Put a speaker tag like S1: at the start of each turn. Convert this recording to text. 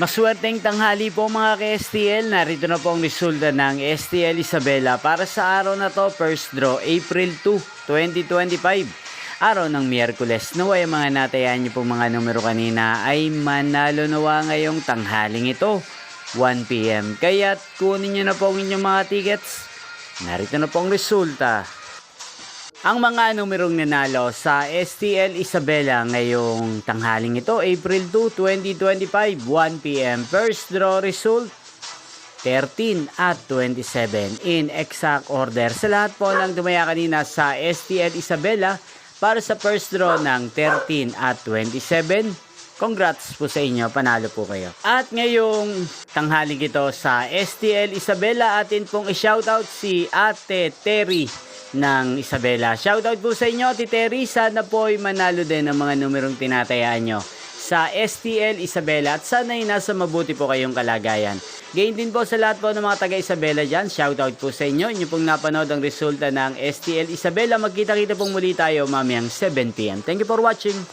S1: Maswerteng tanghali po mga ka-STL. Narito na po ang resulta ng STL Isabela para sa araw na to, first draw, April 2, 2025. Araw ng Miyerkules. Naway mga natayan niyo pong mga numero kanina ay manalo nawa ngayong tanghaling ito, 1 PM. Kaya't kunin niyo na po ang inyong mga tickets. Narito na po ang resulta. Ang mga numerong nanalo sa STL Isabela ngayong tanghaling ito, April 2, 2025, 1 PM. First draw result, 13 at 27 in exact order. Sa lahat po ng tumaya kanina sa STL Isabela para sa first draw ng 13 at 27, congrats po sa inyo, panalo po kayo. At ngayong tanghaling ito sa STL Isabela, atin pong i-shoutout si Ate Terry ng Isabela. Shoutout po sa inyo, Ate Terry. Sana po ay manalo din ang mga numerong tinatayaan nyo sa STL Isabela at sana'y nasa mabuti po kayong kalagayan. Gayon din po sa lahat po ng mga taga Isabela dyan. Shoutout po sa inyo. Inyo pong napanood ang resulta ng STL Isabela. Magkita-kita pong muli tayo mamayang 7 PM. Thank you for watching.